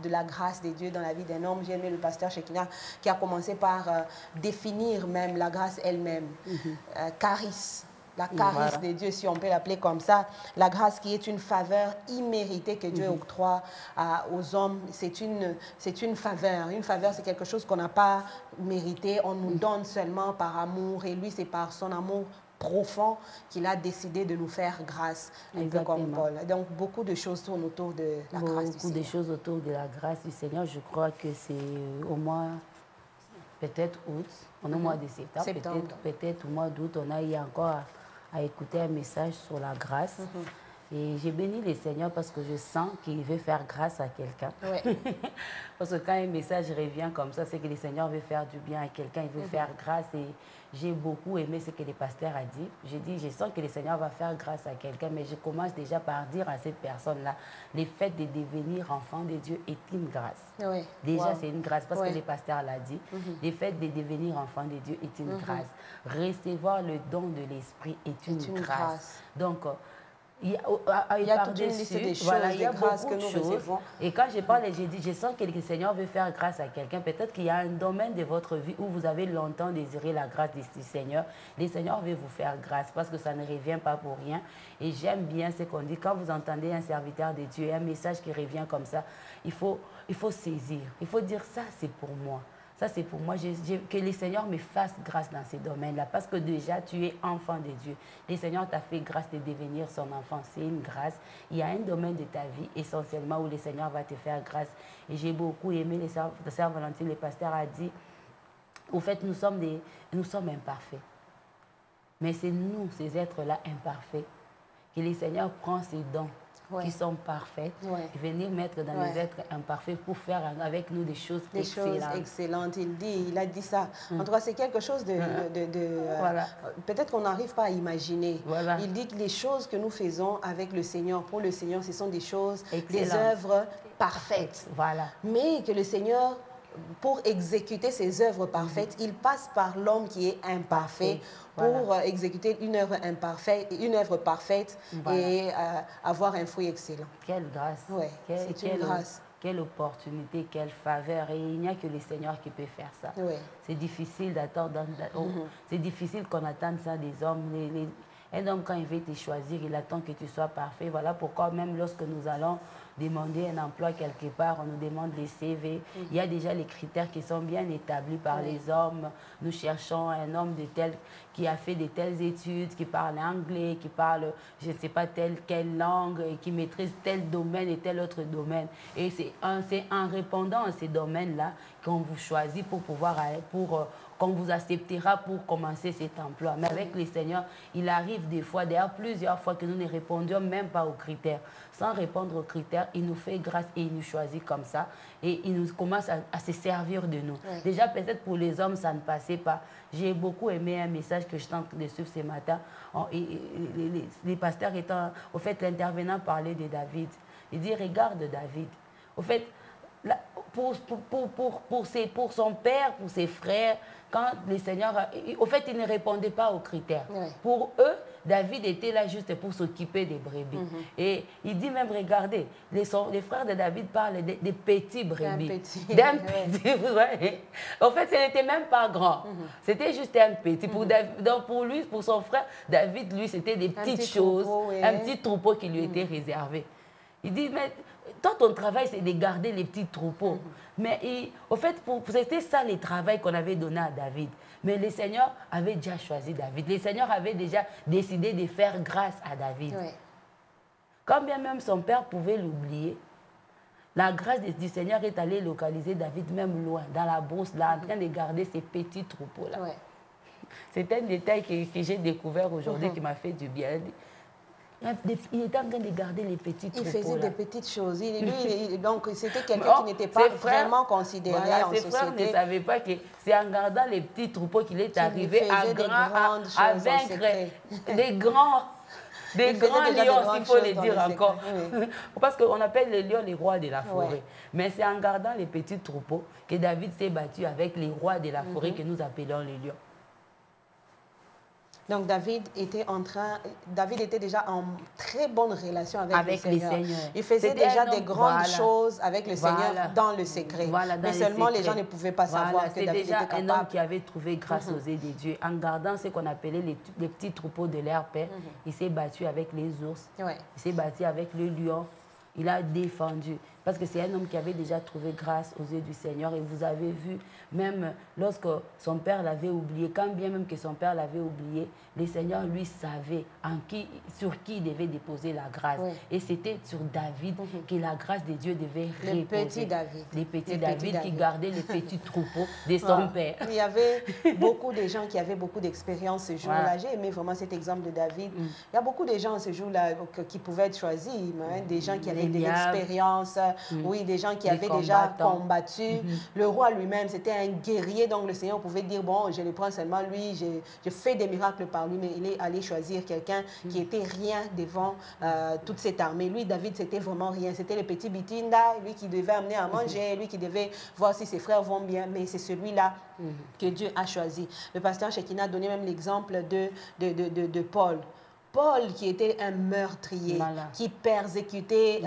de la grâce de Dieu dans la vie d'un homme. J'ai aimé le pasteur Shekina qui a commencé par définir même la grâce elle-même. Charis. La charis de Dieu, si on peut l'appeler comme ça. La grâce qui est une faveur imméritée que Dieu octroie aux hommes. C'est une faveur. Une faveur, c'est quelque chose qu'on n'a pas mérité. On nous donne seulement par amour. Et lui, c'est par son amour profond qu'il a décidé de nous faire grâce, un peu comme Paul. Donc, beaucoup de choses tournent autour de la grâce du Seigneur. Beaucoup de choses autour de la grâce du Seigneur. Je crois que c'est au mois, peut-être août, on est au mois de septembre. Peut-être au mois d'août, on a eu encore à écouter un message sur la grâce. Et j'ai béni le Seigneur parce que je sens qu'il veut faire grâce à quelqu'un. Parce que quand un message revient comme ça, c'est que le Seigneur veut faire du bien à quelqu'un, il veut faire grâce. Et j'ai beaucoup aimé ce que le pasteur a dit. J'ai dit, je sens que le Seigneur va faire grâce à quelqu'un, mais je commence déjà par dire à cette personne-là, le fait de devenir enfant de Dieu est une grâce. Déjà, c'est une grâce parce que le pasteur l'a dit. Le fait de devenir enfant de Dieu est une grâce. Recevoir le don de l'Esprit est une grâce. Donc, il y a toute une liste de choses, il y a beaucoup de choses. Et quand je parle, j'ai dit, je sens que le Seigneur veut faire grâce à quelqu'un. Peut-être qu'il y a un domaine de votre vie où vous avez longtemps désiré la grâce du Seigneur. Le Seigneur veut vous faire grâce parce que ça ne revient pas pour rien. Et j'aime bien ce qu'on dit. Quand vous entendez un serviteur de Dieu, un message qui revient comme ça, il faut saisir. Il faut dire, ça c'est pour moi. Ça, c'est pour moi, que le Seigneur me fasse grâce dans ces domaines-là. Parce que déjà, tu es enfant de Dieu. Le Seigneur t'a fait grâce de devenir son enfant. C'est une grâce. Il y a un domaine de ta vie, essentiellement, où le Seigneur va te faire grâce. Et j'ai beaucoup aimé, la sœur Valentine, le pasteur a dit, au fait, nous sommes imparfaits. Mais c'est nous, ces êtres-là imparfaits, que le Seigneur prend ses dons qui sont parfaites, et venir mettre dans les êtres imparfaits pour faire avec nous des choses excellentes. Il a dit ça. En tout cas, c'est quelque chose de... Peut-être qu'on n'arrive pas à imaginer. Il dit que les choses que nous faisons avec le Seigneur, pour le Seigneur, ce sont des choses, des œuvres parfaites. Mais que le Seigneur, pour exécuter ses œuvres parfaites, il passe par l'homme qui est imparfait pour exécuter une œuvre parfaite et avoir un fruit excellent. Quelle grâce. C'est une grâce. Quelle opportunité, quelle faveur. Et il n'y a que le Seigneur qui peut faire ça. C'est difficile d'attendre. C'est difficile qu'on attende ça des hommes. Un homme, quand il veut te choisir, il attend que tu sois parfait. Voilà pourquoi même lorsque nous allons demander un emploi quelque part, on nous demande les CV. Il y a déjà les critères qui sont bien établis par les hommes. Nous cherchons un homme qui a fait de telles études, qui parle anglais, qui parle, je ne sais pas, quelle langue, et qui maîtrise tel domaine et tel autre domaine. Et c'est en répondant à ces domaines-là qu'on vous choisit pour pouvoir qu'on vous acceptera pour commencer cet emploi. Mais avec le Seigneur, il arrive des fois, d'ailleurs plusieurs fois, que nous ne répondions même pas aux critères. Sans répondre aux critères, il nous fait grâce et il nous choisit comme ça. Et il nous commence à se servir de nous. Déjà, peut-être pour les hommes, ça ne passait pas. J'ai beaucoup aimé un message que je tente de suivre ce matin. Les pasteurs étant... Au fait, l'intervenant parlait de David. Il dit, regarde David. Au fait, pour son père, pour ses frères, quand le Seigneur... Au fait, il ne répondait pas aux critères. Pour eux, David était là juste pour s'occuper des brebis. Et il dit même, regardez, les frères de David parlent des petits brebis. D'un petit. En fait, ce n'était même pas grand. C'était juste un petit. Donc pour lui, pour son frère, David, lui, c'était des petites choses, un petit troupeau qui lui était réservé. Il dit, mais toi, ton travail, c'est de garder les petits troupeaux. Mais au fait, c'était ça le travail qu'on avait donné à David. Mais le Seigneur avait déjà choisi David. Le Seigneur avait déjà décidé de faire grâce à David. Quand bien même son père pouvait l'oublier, la grâce du Seigneur est allée localiser David même loin, dans la brousse, là, en train de garder ces petits troupeaux-là. C'est un détail que j'ai découvert aujourd'hui qui m'a fait du bien. Il était en train de garder les petits troupeaux. Il faisait des petites choses. Donc, c'était quelqu'un qui n'était pas vraiment considéré en société. Ses frères ne savaient pas que c'est en gardant les petits troupeaux qu'il est arrivé à vaincre des grands lions, s'il faut le dire encore. Parce qu'on appelle les lions les rois de la forêt. Mais c'est en gardant les petits troupeaux que David s'est battu avec les rois de la forêt que nous appelons les lions. Donc David était déjà en très bonne relation avec le Seigneur. Il faisait déjà des grandes choses avec le Seigneur dans le secret. Mais seulement les gens ne pouvaient pas savoir que David était capable. C'est déjà un homme qui avait trouvé grâce aux yeux de Dieu. En gardant ce qu'on appelait les petits troupeaux de leur père, il s'est battu avec les ours, il s'est battu avec le lion. Il a défendu. Parce que c'est un homme qui avait déjà trouvé grâce aux yeux du Seigneur. Et vous avez vu, même lorsque son père l'avait oublié, quand bien même que son père l'avait oublié, le Seigneur, lui, savait sur qui il devait déposer la grâce. Et c'était sur David que la grâce de Dieu devait reposer. Le petit David qui gardait les petits troupeaux de son père. Il y avait beaucoup de gens qui avaient beaucoup d'expérience ce jour-là. J'ai aimé vraiment cet exemple de David. Il y a beaucoup de gens ce jour-là qui pouvaient être choisis. Des gens qui avaient de l'expérience. Oui, des gens qui avaient déjà combattu. Le roi lui-même, c'était un guerrier, donc le Seigneur pouvait dire, bon, je le prends seulement lui, je fais des miracles par lui, mais il est allé choisir quelqu'un qui était rien devant toute cette armée. Lui, David, c'était vraiment rien. C'était le petit Bitinda, lui qui devait amener à manger, lui qui devait voir si ses frères vont bien, mais c'est celui-là que Dieu a choisi. Le pasteur Shekinah a donné même l'exemple de Paul. Paul qui était un meurtrier, qui persécutait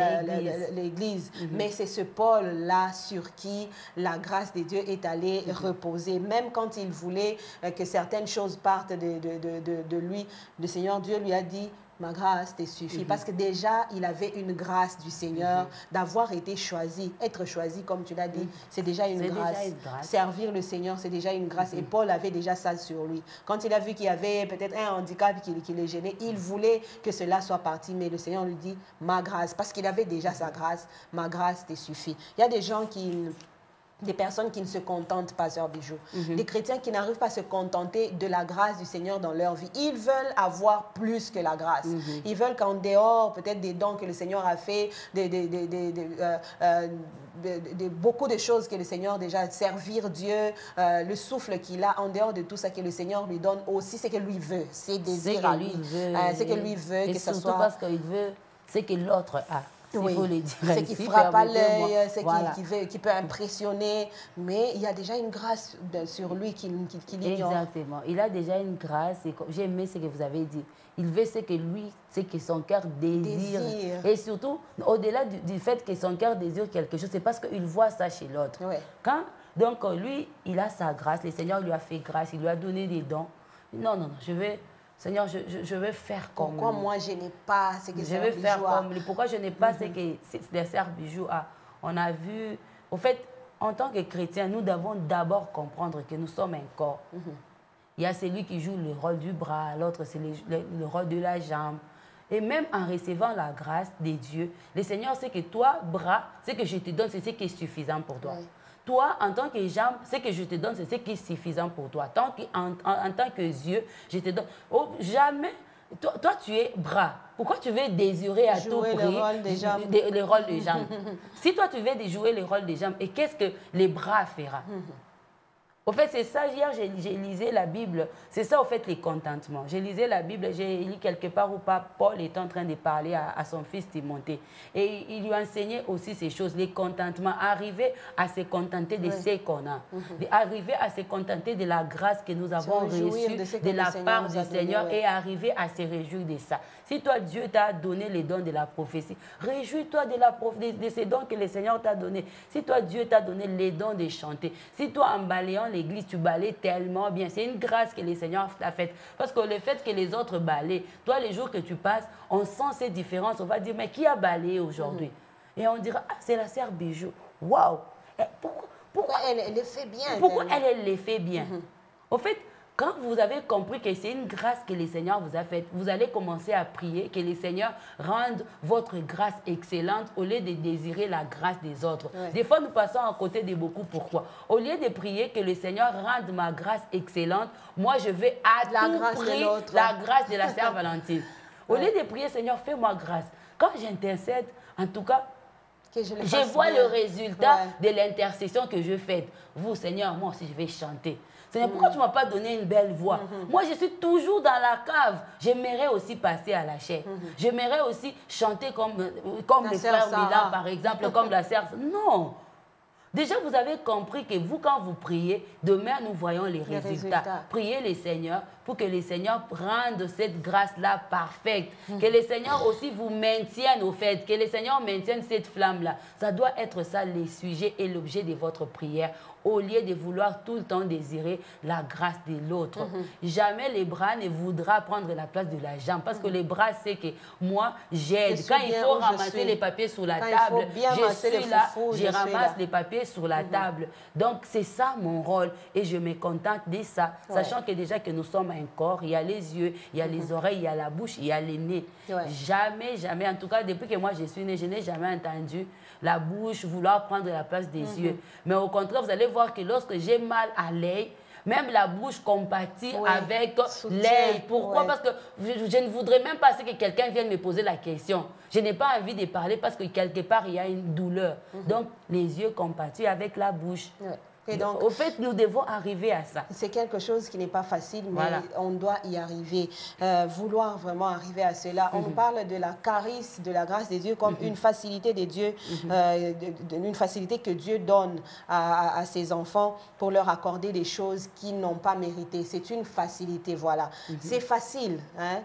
l'Église. Mais c'est ce Paul-là sur qui la grâce de Dieu est allée reposer. Même quand il voulait que certaines choses partent de lui, le Seigneur Dieu lui a dit, ma grâce te suffit. Parce que déjà, il avait une grâce du Seigneur d'avoir été choisi. Être choisi, comme tu l'as dit, c'est déjà une grâce. Servir le Seigneur, c'est déjà une grâce. Et Paul avait déjà ça sur lui. Quand il a vu qu'il y avait peut-être un handicap qui le gênait, il voulait que cela soit parti. Mais le Seigneur lui dit, ma grâce, parce qu'il avait déjà sa grâce, ma grâce te suffit. Il y a des gens des personnes qui ne se contentent pas, Sœur Bijou. Des chrétiens qui n'arrivent pas à se contenter de la grâce du Seigneur dans leur vie. Ils veulent avoir plus que la grâce. Ils veulent qu'en dehors, peut-être des dons que le Seigneur a fait, beaucoup de choses que le Seigneur déjà, servir Dieu, le souffle qu'il a, en dehors de tout ça que le Seigneur lui donne aussi, c'est que lui veut. C'est désir à lui. C'est que lui veut que ça soit... surtout parce qu'il veut ce que l'autre a. Oui, c'est qui frappe à l'œil, c'est qui peut impressionner, mais il y a déjà une grâce sur lui qui l'ignore. Exactement, il a déjà une grâce, j'ai aimé ce que vous avez dit. Il veut ce que lui, ce que son cœur désire. Et surtout, au-delà du fait que son cœur désire quelque chose, c'est parce qu'il voit ça chez l'autre. Donc lui, il a sa grâce, le Seigneur lui a fait grâce, il lui a donné des dons. Non, je vais... Seigneur, je veux faire comme pourquoi moi je n'ai pas ce que Sœur Bijou a? Pourquoi je n'ai pas ce que les Sœurs Bijou a? On a vu... Au fait, en tant que chrétiens, nous devons d'abord comprendre que nous sommes un corps. Il y a celui qui joue le rôle du bras, l'autre c'est le rôle de la jambe. Et même en recevant la grâce de Dieu, le Seigneur sait que toi, bras, ce que je te donne, c'est ce qui est suffisant pour toi. Toi, en tant que jambe, ce que je te donne, c'est ce qui est suffisant pour toi. En tant que yeux, je te donne... Oh, jamais... Toi, tu es bras. Pourquoi tu veux désirer à tout prix le rôle des jambes? Le rôle des jambes. Si toi, tu veux jouer le rôle des jambes, et qu'est-ce que les bras fera? Au fait, c'est ça, hier, j'ai lisé la Bible. C'est ça, au fait, les contentements. J'ai lisé la Bible, j'ai lu quelque part où Paul est en train de parler à son fils Timothée. Et il lui enseignait aussi ces choses, les contentements. Arriver à se contenter de ce qu'on a. Arriver à se contenter de la grâce que nous avons reçue de la part du Seigneur et arriver à se réjouir de ça. Si toi, Dieu t'a donné les dons de la prophétie, réjouis-toi de ces dons que le Seigneur t'a donnés. Si toi, Dieu t'a donné les dons de chanter, si toi, en balayant l'église, tu balayes tellement bien, c'est une grâce que le Seigneur t'a faite. Parce que le fait que les autres balayent, toi, les jours que tu passes, on sent ces différences. On va dire, mais qui a balayé aujourd'hui? Et on dira, ah, c'est la Sœur Bijou. Waouh! Pourquoi elle le fait bien? Pourquoi elle le fait bien? Au fait, quand vous avez compris que c'est une grâce que le Seigneur vous a faite, vous allez commencer à prier que le Seigneur rende votre grâce excellente au lieu de désirer la grâce des autres. Des fois, nous passons à côté de beaucoup. Pourquoi? Au lieu de prier que le Seigneur rende ma grâce excellente, moi, je vais à tout prix la grâce de la Sœur Valentine. Au lieu de prier, Seigneur, fais-moi grâce. Quand j'intercède, en tout cas, je vois le résultat de l'intercession que je fais. Vous, Seigneur, moi aussi, je vais chanter. Seigneur, pourquoi tu ne m'as pas donné une belle voix? Moi, je suis toujours dans la cave. J'aimerais aussi passer à la chair. J'aimerais aussi chanter comme le frère Milan, par exemple, comme la sœur. Non. Déjà, vous avez compris que vous, quand vous priez, demain, nous voyons les résultats. Priez le Seigneur pour que le Seigneur rende cette grâce-là parfaite. Que le Seigneur aussi vous maintienne au fait, que le Seigneur maintienne cette flamme-là. Ça doit être ça le sujet et l'objet de votre prière, au lieu de vouloir tout le temps désirer la grâce de l'autre. Jamais les bras ne voudra prendre la place de la jambe, parce que les bras, c'est que moi, j'aide. Quand il faut ramasser les papiers sur la table, je suis là, je ramasse les papiers sur la table. Donc, c'est ça mon rôle, et je me contente de ça, sachant que déjà que nous sommes un corps, il y a les yeux, il y a les oreilles, il y a la bouche, il y a les nez. Jamais, jamais, en tout cas, depuis que moi je suis née, je n'ai jamais entendu la bouche vouloir prendre la place des yeux. Mais au contraire, vous allez voir que lorsque j'ai mal à l'œil, même la bouche compatit avec l'œil. Pourquoi? Parce que je ne voudrais même pas que quelqu'un vienne me poser la question. Je n'ai pas envie de parler parce que quelque part, il y a une douleur. Donc, les yeux compatissent avec la bouche. Et donc, au fait, nous devons arriver à ça. C'est quelque chose qui n'est pas facile, mais on doit y arriver. Vouloir vraiment arriver à cela. On nous parle de la charis, de la grâce des dieux comme une facilité des dieux, une facilité que Dieu donne à ses enfants pour leur accorder des choses qu'ils n'ont pas méritées. C'est une facilité, voilà. C'est facile, hein?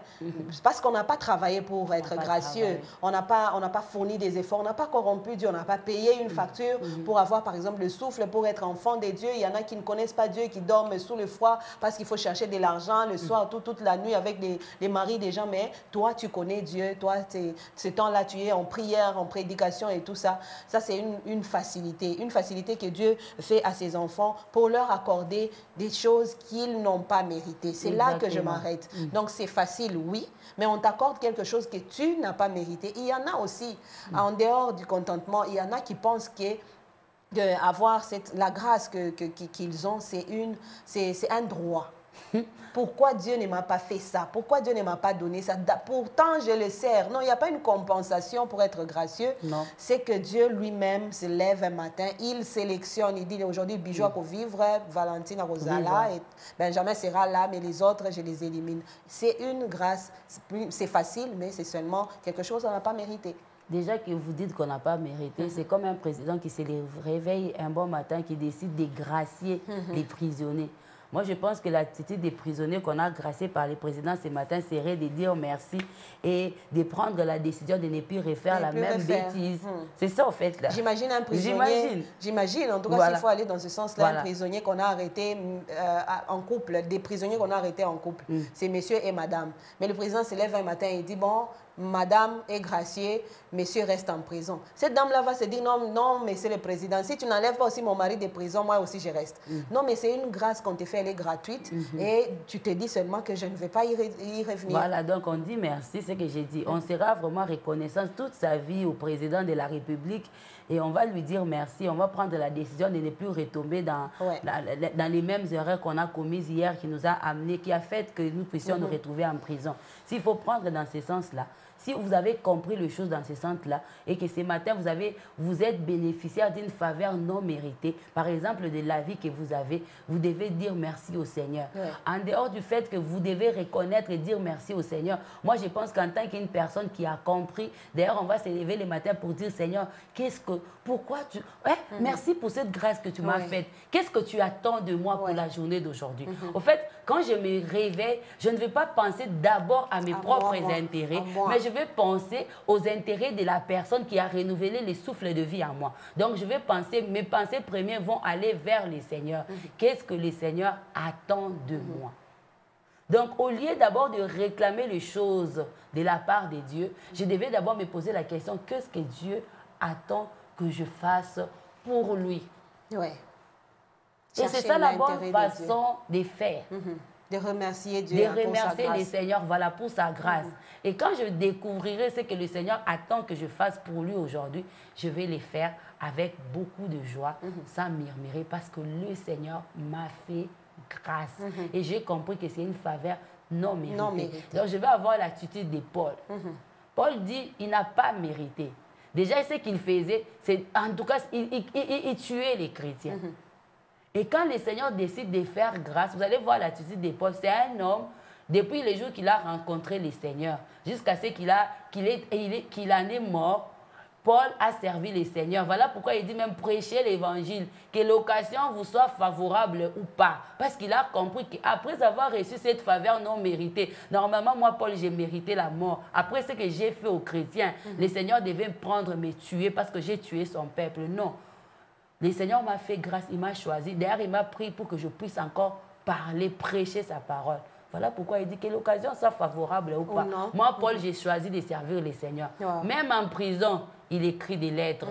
Parce qu'on n'a pas travaillé pour être gracieux. On n'a pas fourni des efforts, on n'a pas corrompu Dieu, on n'a pas payé une facture pour avoir, par exemple, le souffle pour être enfant des dieux. Il y en a qui ne connaissent pas Dieu, qui dorment sous le froid parce qu'il faut chercher de l'argent le soir, toute la nuit avec les maris des gens. Mais toi, tu connais Dieu. Toi, ce temps-là, tu es en prière, en prédication et tout ça. Ça, c'est une facilité. Une facilité que Dieu fait à ses enfants pour leur accorder des choses qu'ils n'ont pas méritées. C'est là que je m'arrête. Donc, c'est facile, oui, mais on t'accorde quelque chose que tu n'as pas mérité. Il y en a aussi, en dehors du contentement, il y en a qui pensent que avoir la grâce qu'ils ont, c'est un droit. Pourquoi Dieu ne m'a pas fait ça? Pourquoi Dieu ne m'a pas donné ça? Pourtant, je le sers. Non, il n'y a pas une compensation pour être gracieux. C'est que Dieu lui-même se lève un matin, il sélectionne, il dit aujourd'hui, Bijou à vivre, Valentine à Rosala, et Benjamin sera là, mais les autres, je les élimine. C'est une grâce, c'est facile, mais c'est seulement quelque chose qu'on n'a pas mérité. Déjà que vous dites qu'on n'a pas mérité, c'est comme un président qui se réveille un bon matin, qui décide de gracier les prisonniers. Moi, je pense que l'attitude des prisonniers qu'on a graciés par les présidents ce matin serait de dire merci et de prendre la décision de ne plus refaire la même bêtise. C'est ça, en fait. J'imagine un prisonnier. J'imagine, en tout cas, s'il faut aller dans ce sens-là, un prisonnier qu'on a arrêté en couple, des prisonniers qu'on a arrêtés en couple, c'est monsieur et madame. Mais le président se lève un matin et dit, bon, madame est graciée, monsieur reste en prison. Cette dame-là va se dire, non, non, monsieur le président, si tu n'enlèves pas aussi mon mari de prison, moi aussi je reste. Non, mais c'est une grâce qu'on te fait, elle est gratuite, et tu te dis seulement que je ne vais pas y revenir. Voilà, donc on dit merci, c'est ce que j'ai dit. On sera vraiment reconnaissant toute sa vie au président de la République, et on va lui dire merci, on va prendre la décision de ne plus retomber dans les mêmes erreurs qu'on a commises hier, qui nous a amenés, qui a fait que nous puissions nous retrouver en prison. S'il faut prendre dans ce sens-là, si vous avez compris les choses dans ce sens-là et que ce matin, vous êtes bénéficiaire d'une faveur non méritée, par exemple de la vie que vous avez, vous devez dire merci au Seigneur. En dehors du fait que vous devez reconnaître et dire merci au Seigneur, moi je pense qu'en tant qu'une personne qui a compris, d'ailleurs on va se lever le matin pour dire Seigneur, pourquoi tu... merci pour cette grâce que tu m'as faite. Qu'est-ce que tu attends de moi pour la journée d'aujourd'hui? Au fait, quand je me réveille, je ne vais pas penser d'abord à mes propres intérêts, mais je vais penser aux intérêts de la personne qui a renouvelé le souffle de vie en moi. Donc, je vais penser, mes pensées premières vont aller vers le Seigneur. Qu'est-ce que le Seigneur attend de moi? Donc, au lieu d'abord de réclamer les choses de la part de Dieu, je devais d'abord me poser la question, qu'est-ce que Dieu attend que je fasse pour lui? Et c'est ça la bonne façon de faire. De remercier Dieu. De remercier le Seigneur, voilà, pour sa grâce. Et quand je découvrirai ce que le Seigneur attend que je fasse pour lui aujourd'hui, je vais le faire avec beaucoup de joie, sans murmurer, parce que le Seigneur m'a fait grâce. Et j'ai compris que c'est une faveur non méritée. Donc je vais avoir l'attitude de Paul. Paul dit, il n'a pas mérité. Déjà, ce qu'il faisait, c'est, en tout cas, il tuait les chrétiens. Et quand le Seigneur décide de faire grâce, vous allez voir l'attitude de Paul. C'est un homme, depuis les jours qu'il a rencontré le Seigneur, jusqu'à ce qu'il en est mort, Paul a servi le Seigneur. Voilà pourquoi il dit même prêcher l'évangile, que l'occasion vous soit favorable ou pas. Parce qu'il a compris qu'après avoir reçu cette faveur non méritée, normalement, moi, Paul, j'ai mérité la mort. Après ce que j'ai fait aux chrétiens, le Seigneur devait me prendre, me tuer parce que j'ai tué son peuple. Non. Le Seigneur m'a fait grâce, il m'a choisi. D'ailleurs, il m'a pris pour que je puisse encore parler, prêcher sa parole. Voilà pourquoi il dit que l'occasion soit favorable ou pas. Moi, Paul, j'ai choisi de servir le Seigneur. Même en prison, il écrit des lettres.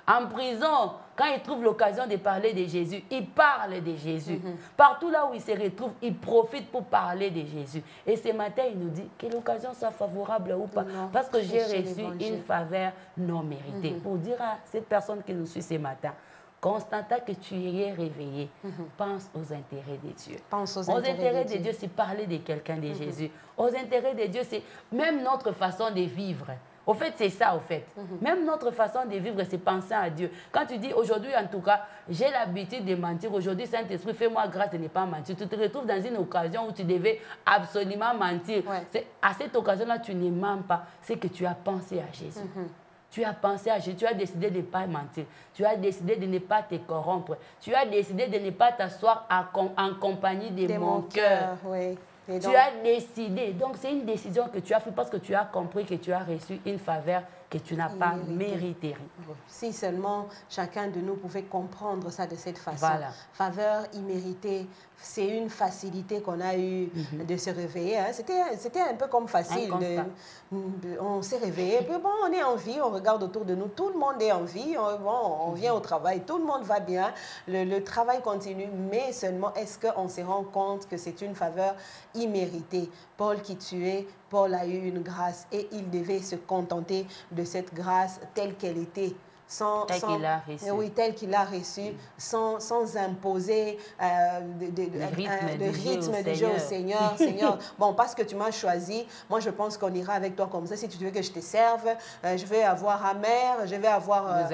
En prison, quand il trouve l'occasion de parler de Jésus, il parle de Jésus. Partout là où il se retrouve, il profite pour parler de Jésus. Et ce matin, il nous dit que l'occasion soit favorable ou pas. Parce que j'ai reçu une faveur non méritée. Pour dire à cette personne qui nous suit ce matin, constatant que tu es réveillé, pense aux intérêts de Dieu. Pense aux intérêts de Dieu, c'est parler de quelqu'un de Jésus. Aux intérêts de Dieu, c'est même notre façon de vivre. Au fait, c'est ça, au fait. Même notre façon de vivre, c'est penser à Dieu. Quand tu dis, aujourd'hui, en tout cas, j'ai l'habitude de mentir. Aujourd'hui, Saint-Esprit, fais-moi grâce de ne pas mentir. Tu te retrouves dans une occasion où tu devais absolument mentir. À cette occasion-là, tu ne mens pas. C'est que tu as pensé à Jésus. Tu as pensé à Jésus, tu as décidé de ne pas mentir. Tu as décidé de ne pas te corrompre. Tu as décidé de ne pas t'asseoir en compagnie de mon cœur. Tu as décidé. Donc, c'est une décision que tu as faite parce que tu as compris que tu as reçu une faveur que tu n'as pas méritée. Si seulement chacun de nous pouvait comprendre ça de cette façon. Voilà. Faveur imméritée, c'est une facilité qu'on a eue de se réveiller. Hein. C'était un peu comme facile. On s'est réveillé, puis bon, on est en vie, on regarde autour de nous, tout le monde est en vie, on vient au travail, tout le monde va bien, le travail continue, mais seulement est-ce qu'on se rend compte que c'est une faveur imméritée? Paul qui tuait, Paul a eu une grâce et il devait se contenter de cette grâce telle qu'elle était. Tel qu'il a reçu. Oui, tel qu'il a reçu, sans imposer de rythme du jeu au Seigneur. Seigneur, bon, parce que tu m'as choisi, moi je pense qu'on ira avec toi comme ça. Si tu veux que je te serve, je vais avoir amer, je vais avoir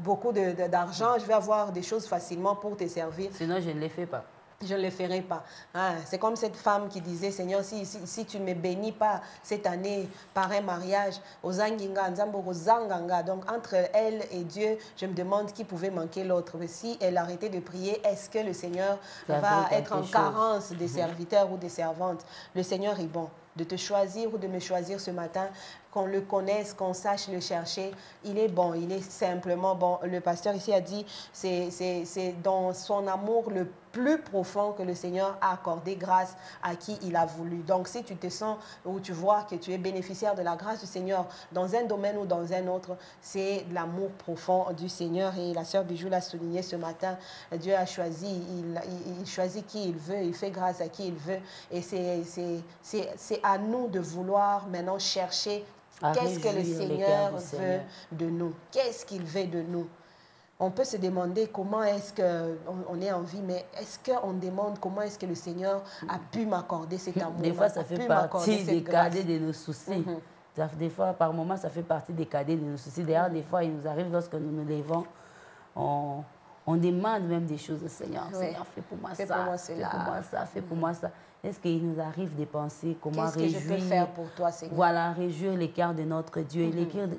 beaucoup d'argent, je vais avoir des choses facilement pour te servir. Sinon, je ne les fais pas. Je ne le ferai pas. Ah, c'est comme cette femme qui disait, Seigneur, si tu ne me bénis pas cette année par un mariage, donc entre elle et Dieu, je me demande qui pouvait manquer l'autre. Si elle arrêtait de prier, est-ce que le Seigneur va être en carence des serviteurs ou des servantes? Le Seigneur est bon. De te choisir ou de me choisir ce matin, qu'on le connaisse, qu'on sache le chercher, il est bon, il est simplement bon. Le pasteur ici a dit, c'est dans son amour le plus profond que le Seigneur a accordé grâce à qui il a voulu. Donc si tu te sens ou tu vois que tu es bénéficiaire de la grâce du Seigneur dans un domaine ou dans un autre, c'est l'amour profond du Seigneur. Et la sœur Bijou l'a souligné ce matin, Dieu a choisi, il choisit qui il veut, il fait grâce à qui il veut. Et c'est à nous de vouloir maintenant chercher qu'est-ce que le Seigneur veut de nous. Qu'est-ce qu'il veut de nous? On peut se demander comment est-ce qu'on est en vie, mais est-ce qu'on demande comment est-ce que le Seigneur a pu m'accorder cet amour? Des fois, ça fait partie des cadets de nos soucis. Des fois, par moments, ça fait partie des cadets de nos soucis. D'ailleurs, des fois, il nous arrive lorsque nous nous levons, on demande même des choses au Seigneur. Seigneur, fais pour moi ça, fais pour moi ça, fais pour moi ça. Est-ce qu'il nous arrive de penser comment réjouir, je peux faire pour toi, Seigneur? Voilà, réjouir les cœurs de notre Dieu.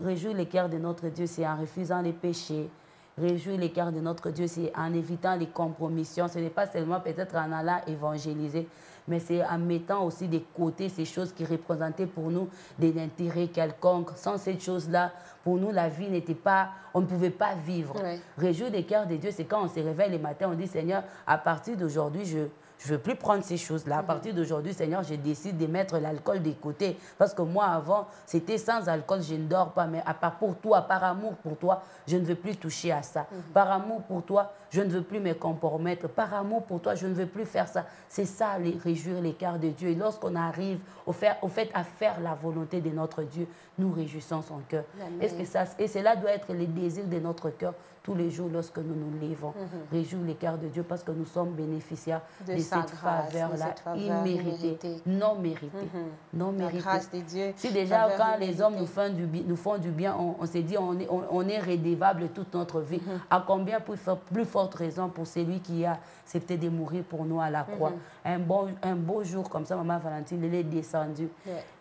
Réjouir les cœurs de notre Dieu, c'est en refusant les péchés. Réjouir les cœurs de notre Dieu, c'est en évitant les compromissions. Ce n'est pas seulement peut-être en allant évangéliser, mais c'est en mettant aussi de côté ces choses qui représentaient pour nous des intérêts quelconques. Sans cette chose-là, pour nous, la vie n'était pas... On ne pouvait pas vivre. Réjouir les cœurs de Dieu, c'est quand on se réveille le matin, on dit, Seigneur, à partir d'aujourd'hui, je ne veux plus prendre ces choses-là. À partir d'aujourd'hui, Seigneur, je décide de mettre l'alcool de côté. Parce que moi, avant, c'était sans alcool, je ne dors pas. Mais à part pour toi, par amour pour toi, je ne veux plus toucher à ça. Par amour pour toi, je ne veux plus me compromettre. Par amour pour toi, je ne veux plus faire ça. C'est ça, réjouir les cœurs de Dieu. Et lorsqu'on arrive au fait à faire la volonté de notre Dieu, nous réjouissons son cœur. Et cela doit être le désir de notre cœur tous les jours lorsque nous nous levons. Réjouir les cœurs de Dieu parce que nous sommes bénéficiaires de cette faveur-là imméritée, non méritée. Non méritée. La grâce de Dieu. Si déjà quand les hommes nous font du bien, on s'est dit on est redevable toute notre vie. À combien plus forte raison pour celui qui a accepté de mourir pour nous à la croix. Un beau jour comme ça, Maman Valentine, elle est descendue.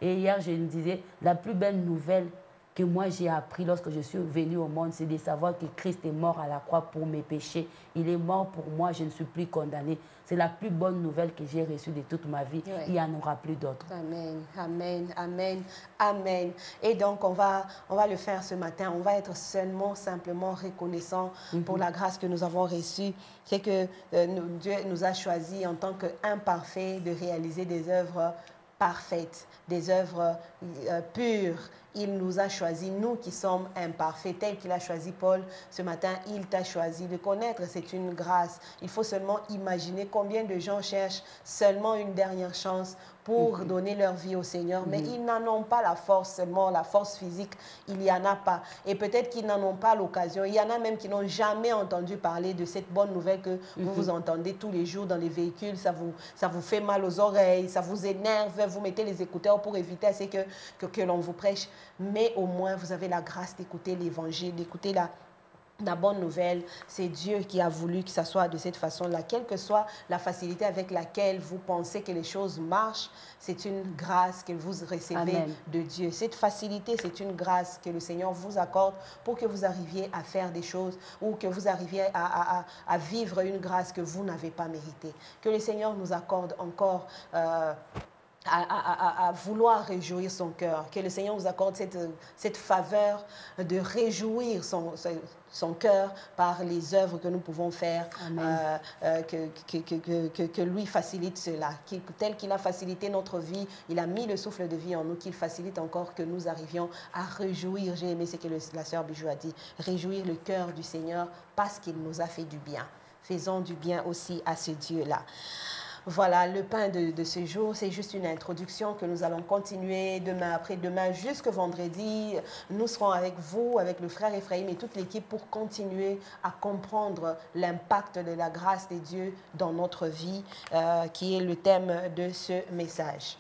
Et hier, je me disais, la plus belle nouvelle que moi j'ai appris lorsque je suis venue au monde, c'est de savoir que Christ est mort à la croix pour mes péchés. Il est mort pour moi, je ne suis plus condamnée. C'est la plus bonne nouvelle que j'ai reçue de toute ma vie. Il n'y en aura plus d'autres. Amen, amen, amen, amen. Et donc, on va le faire ce matin. On va être simplement reconnaissant pour la grâce que nous avons reçue. C'est que Dieu nous a choisis en tant qu'imparfaits de réaliser des œuvres parfaites, des œuvres pures. Il nous a choisis, nous qui sommes imparfaits, tel qu'il a choisi Paul ce matin, il t'a choisi. De connaître, c'est une grâce. Il faut seulement imaginer combien de gens cherchent seulement une dernière chance pour donner leur vie au Seigneur, mais ils n'en ont pas la force, seulement la force physique, il n'y en a pas. Et peut-être qu'ils n'en ont pas l'occasion. Il y en a même qui n'ont jamais entendu parler de cette bonne nouvelle que vous entendez tous les jours dans les véhicules. Ça vous fait mal aux oreilles, ça vous énerve, vous mettez les écouteurs pour éviter assez que l'on vous prêche. Mais au moins, vous avez la grâce d'écouter l'évangile, d'écouter la bonne nouvelle. C'est Dieu qui a voulu que ça soit de cette façon-là. Quelle que soit la facilité avec laquelle vous pensez que les choses marchent, c'est une grâce que vous recevez de Dieu. Cette facilité, c'est une grâce que le Seigneur vous accorde pour que vous arriviez à faire des choses ou que vous arriviez à vivre une grâce que vous n'avez pas méritée. Que le Seigneur nous accorde encore à vouloir réjouir son cœur, que le Seigneur nous accorde cette faveur de réjouir son cœur par les œuvres que nous pouvons faire, que lui facilite cela, tel qu'il a facilité notre vie, il a mis le souffle de vie en nous, qu'il facilite encore que nous arrivions à réjouir. J'ai aimé ce que la sœur Bijou a dit, réjouir le cœur du Seigneur parce qu'il nous a fait du bien. Faisons du bien aussi à ce Dieu-là. Voilà, le pain de ce jour, c'est juste une introduction que nous allons continuer demain, après-demain, jusqu'au vendredi. Nous serons avec vous, avec le frère Ephraim et toute l'équipe pour continuer à comprendre l'impact de la grâce de Dieu dans notre vie, qui est le thème de ce message.